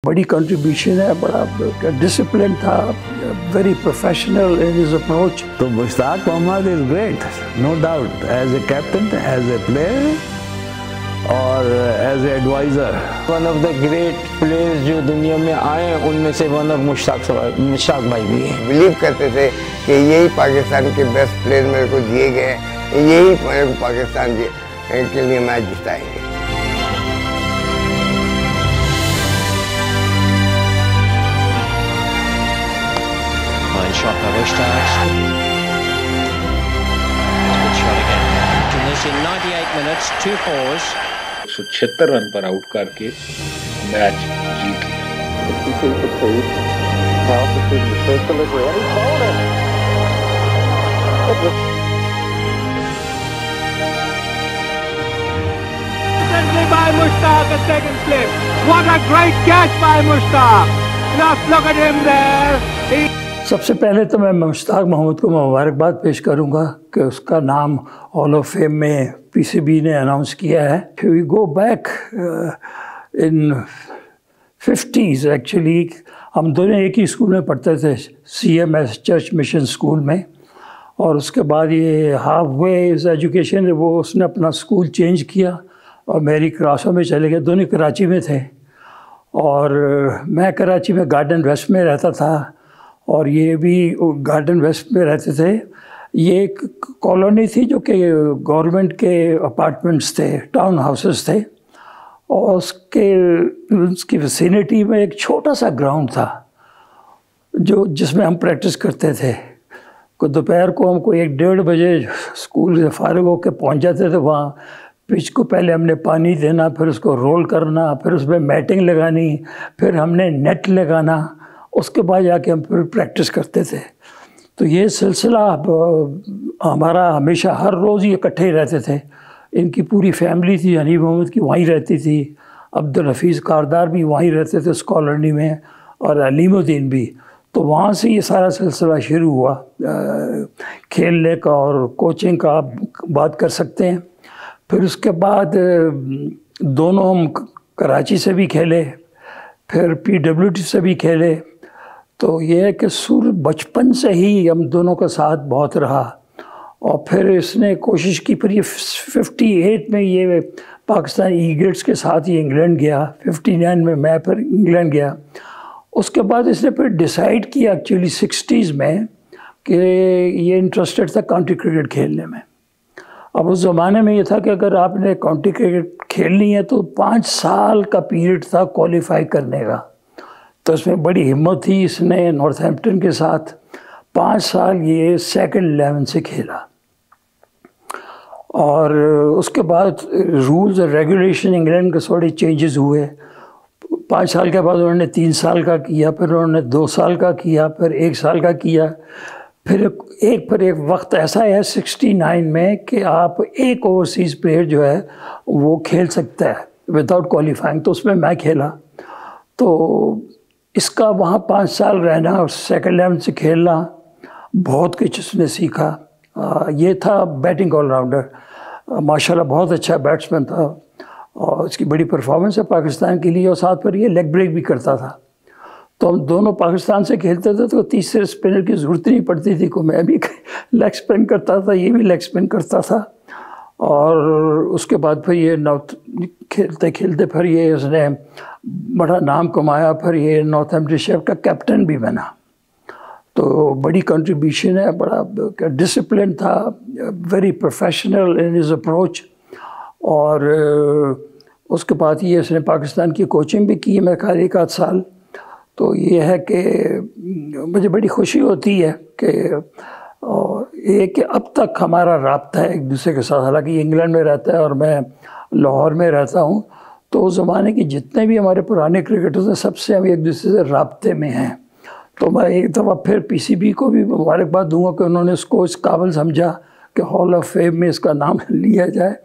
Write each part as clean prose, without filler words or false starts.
बड़ी कंट्रीब्यूशन है, बड़ा डिसिप्लिन था, very professional in his approach. तो Mushtaq Mohammad is great, no doubt, as a captain, as a player और as a advisor. One of the great players जो दुनिया में आए हैं उनमें से वन ऑफ मुश्ताक भाई भी हैं। बिलीव करते थे कि यही पाकिस्तान के बेस्ट प्लेयर मेरे को दिए गए हैं, यही मेरे को पाकिस्तान के लिए match जिताएंगे। Shot by Mushtaq. Good shot again. In this in 98 minutes, 2 fours. 176 run पर आउट करके match Jeet liya। By Mushtaq, a second slip. What a great catch by Mushtaq! Just look at him there. सबसे पहले तो मैं मुश्ताक मोहम्मद को मुबारकबाद पेश करूंगा कि उसका नाम हॉल ऑफ फेम में पीसीबी ने अनाउंस किया है। We go back in 50s actually, हम दोनों एक ही स्कूल में पढ़ते थे, CMS चर्च मिशन स्कूल में। और उसके बाद ये हाफ वे इस एजुकेशन वो उसने अपना स्कूल चेंज किया और मेरी क्लासों में चले गए। दोनों कराची में थे और मैं कराची में गार्डन वेस्ट में रहता था और ये भी गार्डन वेस्ट में रहते थे। ये एक कॉलोनी थी जो कि गवर्नमेंट के अपार्टमेंट्स थे, टाउन हाउसेस थे, और उसकी विसिनिटी में एक छोटा सा ग्राउंड था जिसमें हम प्रैक्टिस करते थे। दोपहर को हमको 1-1:30 बजे स्कूल से फारिग होकर पहुंच जाते थे वहाँ। पिच को पहले हमने पानी देना, फिर उसको रोल करना, फिर उसमें मैटिंग लगानी, फिर हमने नेट लगाना, उसके बाद जाके हम फिर प्रैक्टिस करते थे। तो ये सिलसिला हमारा हमेशा हर रोज़ ही इकट्ठे ही रहते थे। इनकी पूरी फैमिली थी, हनीफ मोहम्मद की वहीं रहती थी, अब्दुल हफीज़ कारदार भी वहीं रहते थे उस कॉलोनी में, और अलीमुद्दीन भी। तो वहाँ से ये सारा सिलसिला शुरू हुआ खेलने का और कोचिंग का, आप बात कर सकते हैं। फिर उसके बाद दोनों हम कराची से भी खेले, फिर PWD से भी खेले। तो ये है कि सुर बचपन से ही हम दोनों का साथ बहुत रहा। और फिर इसने कोशिश की, फिर ये 58 में ये पाकिस्तान ईगल्स के साथ ही इंग्लैंड गया, 59 में मैं फिर इंग्लैंड गया। उसके बाद इसने फिर डिसाइड किया एक्चुअली 60s में कि ये इंटरेस्टेड था काउंटी क्रिकेट खेलने में। अब उस ज़माने में ये था कि अगर आपने काउंटी क्रिकेट खेलनी है तो 5 साल का पीरियड था क्वालिफाई करने का। तो इसमें बड़ी हिम्मत थी, इसने नॉर्थहैम्पटन के साथ 5 साल ये सेकंड 11 से खेला। और उसके बाद रूल्स और रेगुलेशन इंग्लैंड के थोड़े चेंजेस हुए। 5 साल के बाद उन्होंने 3 साल का किया, फिर उन्होंने 2 साल का किया, फिर 1 साल का किया। फिर एक वक्त ऐसा है 69 में कि आप एक ओवरसीज़ प्लेयर जो है वो खेल सकता है विदाउट क्वालिफाइंग। तो उसमें मैं खेला। तो इसका वहाँ 5 साल रहना और सेकंड 11 से खेलना, बहुत कुछ उसने सीखा। ये था बैटिंग ऑलराउंडर, माशाल्लाह बहुत अच्छा बैट्समैन था और इसकी बड़ी परफॉर्मेंस है पाकिस्तान के लिए। और साथ पर ये लेग ब्रेक भी करता था। तो हम दोनों पाकिस्तान से खेलते थे तो तीसरे स्पिनर की ज़रूरत नहीं पड़ती थी को। मैं भी लेग स्पिन करता था, ये भी लेग स्पिन करता था। और उसके बाद फिर ये खेलते खेलते फिर ये उसने बड़ा नाम कमाया। फिर ये नॉर्थहैम्पटनशायर का कैप्टन भी बना। तो बड़ी कंट्रीब्यूशन है, बड़ा डिसिप्लिन था, very professional in his approach. और उसके बाद ये उसने पाकिस्तान की कोचिंग भी की, मैं ख्याल 1 आध साल। तो ये है कि मुझे बड़ी खुशी होती है कि कि अब तक हमारा राब्ता है एक दूसरे के साथ। हालांकि इंग्लैंड में रहता है और मैं लाहौर में रहता हूँ, तो उस ज़माने के जितने भी हमारे पुराने क्रिकेटर्स हैं सबसे हम एक दूसरे से राब्ते में हैं। तो मैं एक दफ़ा फिर PCB को भी मुबारकबाद दूंगा कि उन्होंने इसको इस काबिल समझा कि हॉल ऑफ फेम में इसका नाम लिया जाए।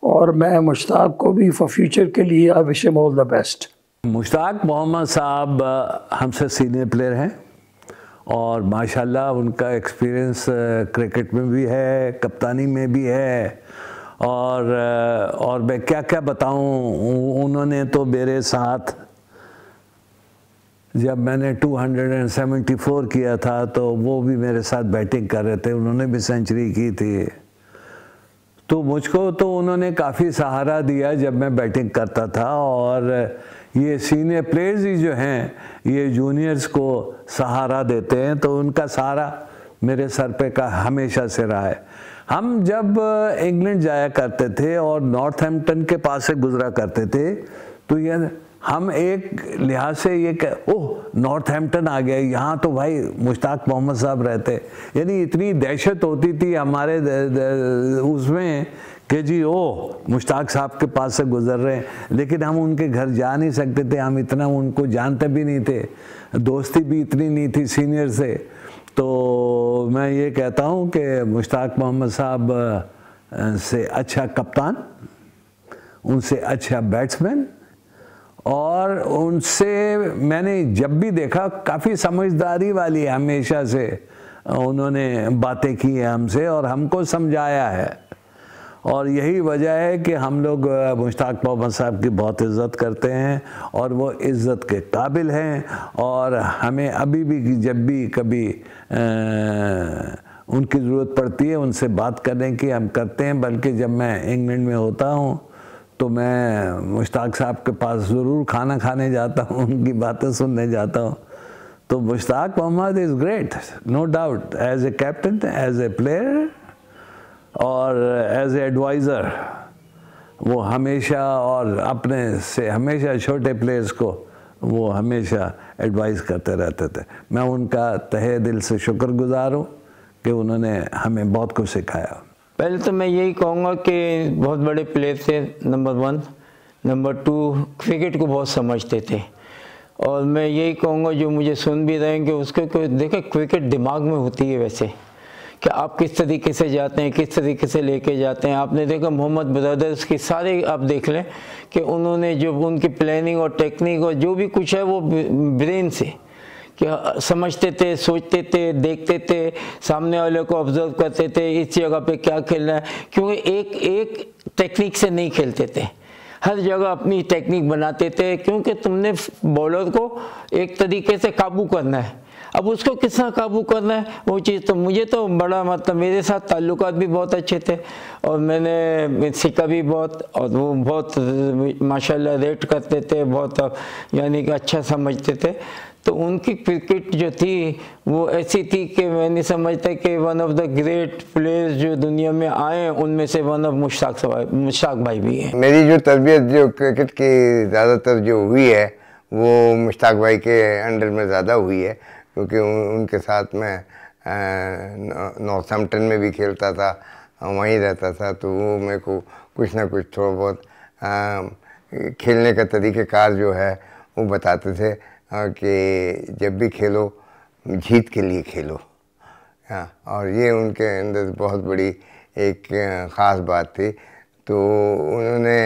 और मैं मुश्ताक को भी फॉर फ्यूचर के लिए I wish him all the best. Mushtaq Mohammad साहब हमसे सीनियर प्लेयर हैं और माशाल्लाह उनका एक्सपीरियंस क्रिकेट में भी है, कप्तानी में भी है। और मैं क्या क्या बताऊं, उन्होंने तो मेरे साथ जब मैंने 274 किया था तो वो भी मेरे साथ बैटिंग कर रहे थे, उन्होंने भी सेंचुरी की थी। तो मुझको तो उन्होंने काफ़ी सहारा दिया जब मैं बैटिंग करता था। और ये सीनियर प्लेयर्स ही जो हैं ये जूनियर्स को सहारा देते हैं, तो उनका सहारा मेरे सर पे का हमेशा से रहा है। हम जब इंग्लैंड जाया करते थे और नॉर्थहैम्पटन के पास से गुजरा करते थे, तो ये हम एक लिहाज से ये ओह नॉर्थहैम्पटन आ गया, यहाँ तो भाई मुश्ताक मोहम्मद साहब रहते, यानी इतनी दहशत होती थी हमारे उसमें कि जी ओह मुश्ताक साहब के पास से गुजर रहे हैं। लेकिन हम उनके घर जा नहीं सकते थे, हम इतना उनको जानते भी नहीं थे, दोस्ती भी इतनी नहीं थी सीनियर से। तो मैं ये कहता हूँ कि मुश्ताक मोहम्मद साहब से अच्छा कप्तान, उनसे अच्छा बैट्समैन, और उनसे मैंने जब भी देखा काफ़ी समझदारी वाली हमेशा से उन्होंने बातें की हैं हमसे और हमको समझाया है। और यही वजह है कि हम लोग मुश्ताक मोहम्मद साहब की बहुत इज़्ज़त करते हैं और वो इज़्ज़त के काबिल हैं। और हमें अभी भी जब भी कभी उनकी ज़रूरत पड़ती है उनसे बात करने की हम करते हैं। बल्कि जब मैं इंग्लैंड में होता हूँ तो मैं मुश्ताक साहब के पास ज़रूर खाना खाने जाता हूँ, उनकी बातें सुनने जाता हूँ। तो Mushtaq Mohammad is great, no doubt, as a captain, as a player और एज ए एडवाइज़र। वो हमेशा और अपने से हमेशा छोटे प्लेयर्स को वो हमेशा एडवाइस करते रहते थे। मैं उनका तहे दिल से शुक्रगुजार हूँ कि उन्होंने हमें बहुत कुछ सिखाया। पहले तो मैं यही कहूँगा कि बहुत बड़े प्लेयर थे, नंबर 1, नंबर 2 क्रिकेट को बहुत समझते थे। और मैं यही कहूँगा जो मुझे सुन भी रहे हैं कि उसको देखें क्रिकेट दिमाग में होती है वैसे कि आप किस तरीके से जाते हैं, किस तरीके से लेके जाते हैं। आपने देखा मोहम्मद ब्रदर्स की सारे आप देख लें कि उन्होंने जो उनकी प्लानिंग और टेक्निक और जो भी कुछ है वो ब्रेन से कि समझते थे, सोचते थे, देखते थे, सामने वाले को ऑब्जर्व करते थे, इस जगह पे क्या खेलना है। क्योंकि एक टेक्निक से नहीं खेलते थे, हर जगह अपनी टेक्निक बनाते थे। क्योंकि तुमने बॉलर को एक तरीके से काबू करना है, अब उसको किस तरह काबू करना है वो चीज़ तो मुझे तो बड़ा मतलब मेरे साथ ताल्लुकात भी बहुत अच्छे थे और मैंने सीखा भी बहुत। और वो बहुत माशाल्लाह रेट करते थे, बहुत यानी कि अच्छा समझते थे। तो उनकी क्रिकेट जो थी वो ऐसी थी कि मैं नहीं समझता कि one of the great players जो दुनिया में आए उनमें से वन ऑफ मुश्ताक भाई भी हैं। मेरी जो तरबियत जो क्रिकेट की ज़्यादातर जो हुई है वो मुश्ताक भाई के अंडर में ज़्यादा हुई है, क्योंकि उनके साथ में नॉर्थहैम्पटन में भी खेलता था, वहीं रहता था। तो वो मेरे को कुछ ना कुछ थोड़ा बहुत खेलने का तरीक़ेकार जो है वो बताते थे कि जब भी खेलो जीत के लिए खेलो। और ये उनके अंदर बहुत बड़ी एक ख़ास बात थी। तो उन्होंने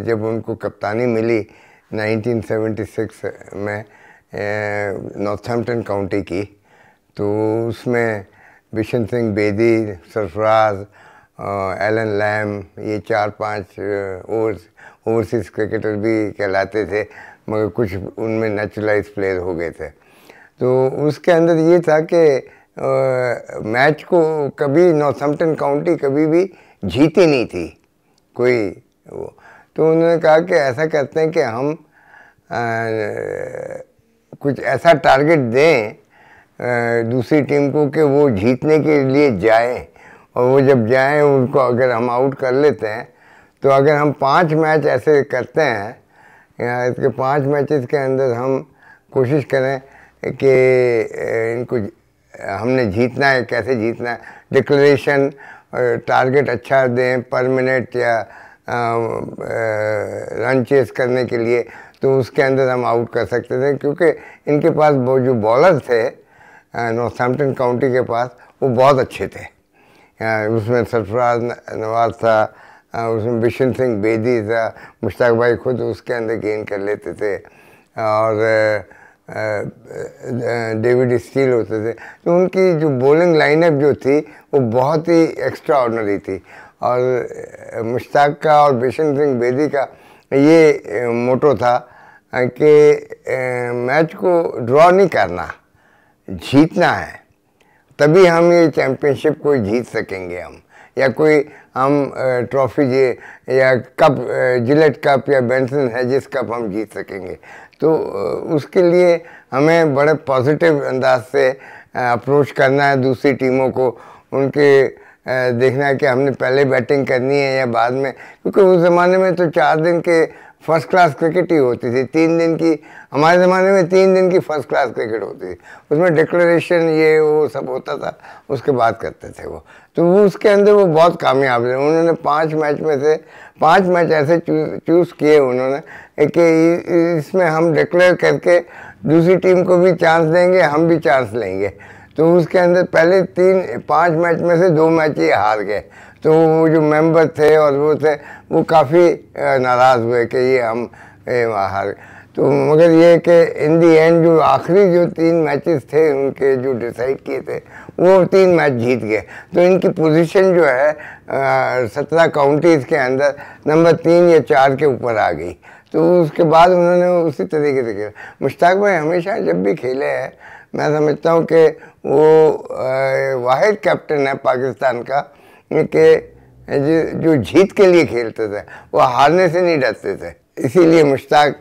जब उनको कप्तानी मिली 1976 में नॉर्थहैम्पटन काउंटी की, तो उसमें बिशन सिंह बेदी, सरफराज, एलन लैम, ये 4-5 ओवरसीज़ क्रिकेटर भी कहलाते थे, मगर कुछ उनमें नेचुरलाइज प्लेयर हो गए थे। तो उसके अंदर ये था कि मैच को कभी नॉर्थहैम्पटन काउंटी कभी भी जीती नहीं थी कोई वो। तो उन्होंने कहा कि ऐसा करते हैं कि हम कुछ ऐसा टारगेट दें दूसरी टीम को कि वो जीतने के लिए जाए, और वो जब जाएं उनको अगर हम आउट कर लेते हैं तो अगर हम 5 मैच ऐसे करते हैं या इसके 5 मैचेस के अंदर हम कोशिश करें कि इनको हमने जीतना है, कैसे जीतना है, डिक्लेरेशन टारगेट अच्छा दें पर मिनट या रन चेस करने के लिए, तो उसके अंदर हम आउट कर सकते थे। क्योंकि इनके पास वो जो बॉलर थे नॉर्थहैम्पटन काउंटी के पास वो बहुत अच्छे थे। उसमें सरफराज नवाज था, उसमें बिशन सिंह बेदी था, मुश्ताक भाई खुद उसके अंदर गेन कर लेते थे, और डेविड स्टील होते थे। तो उनकी जो बॉलिंग लाइनअप जो थी वो बहुत ही एक्स्ट्रा ऑर्डिनरी थी। और मुश्ताक का और बिशन सिंह बेदी का ये मोटो था कि मैच को ड्रॉ नहीं करना, जीतना है, तभी हम ये चैम्पियनशिप को जीत सकेंगे हम, या कोई हम ट्रॉफी या कप, जिलेट कप या बेंसन हेजिस कप हम जीत सकेंगे। तो उसके लिए हमें बड़े पॉजिटिव अंदाज से अप्रोच करना है दूसरी टीमों को, उनके देखना है कि हमने पहले बैटिंग करनी है या बाद में, क्योंकि उस ज़माने में तो 4 दिन के फर्स्ट क्लास क्रिकेट ही होती थी, 3 दिन की, हमारे ज़माने में 3 दिन की फर्स्ट क्लास क्रिकेट होती थी, उसमें डिक्लेरेशन ये वो सब होता था, उसके बाद करते थे वो। तो वो उसके अंदर वो बहुत कामयाब रहे। उन्होंने 5 मैच में से 5 मैच ऐसे चूज़ किए उन्होंने कि इसमें हम डिक्लेयर करके दूसरी टीम को भी चांस देंगे, हम भी चांस लेंगे। तो उसके अंदर पहले 5 मैच में से 2 मैच ही हार गए। तो वो जो मेंबर थे और वो थे, वो काफ़ी नाराज़ हुए कि ये हम हार। तो मगर ये कि इन दी एंड जो आखिरी जो 3 मैचेस थे उनके जो डिसाइड किए थे, वो 3 मैच जीत गए। तो इनकी पोजीशन जो है 17 काउंटीज़ के अंदर नंबर 3 या 4 के ऊपर आ गई। तो उसके बाद उन्होंने उसी तरीके से खेला। मुश्ताक भाई हमेशा जब भी खेले हैं, मैं समझता हूँ कि वो वाहिद कैप्टन है पाकिस्तान का कि जो जीत के लिए खेलते थे, वो हारने से नहीं डरते थे। इसीलिए मुश्ताक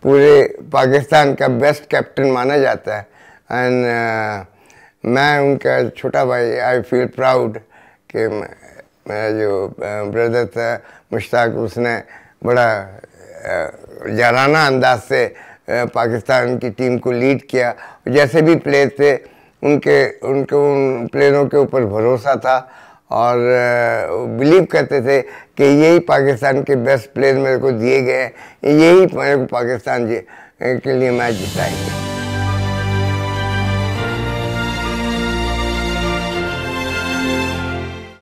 पूरे पाकिस्तान का बेस्ट कैप्टन माना जाता है। एंड मैं उनका छोटा भाई, आई फील प्राउड कि मेरा जो ब्रदर था मुश्ताक, उसने बड़ा जाराना अंदाज से पाकिस्तान की टीम को लीड किया। जैसे भी प्लेयर थे उन प्लेयरों के ऊपर भरोसा था और बिलीव करते थे कि यही पाकिस्तान के बेस्ट प्लेयर मेरे को दिए गए हैं, यही मेरे को पाकिस्तान के लिए मैच जिताएंगे।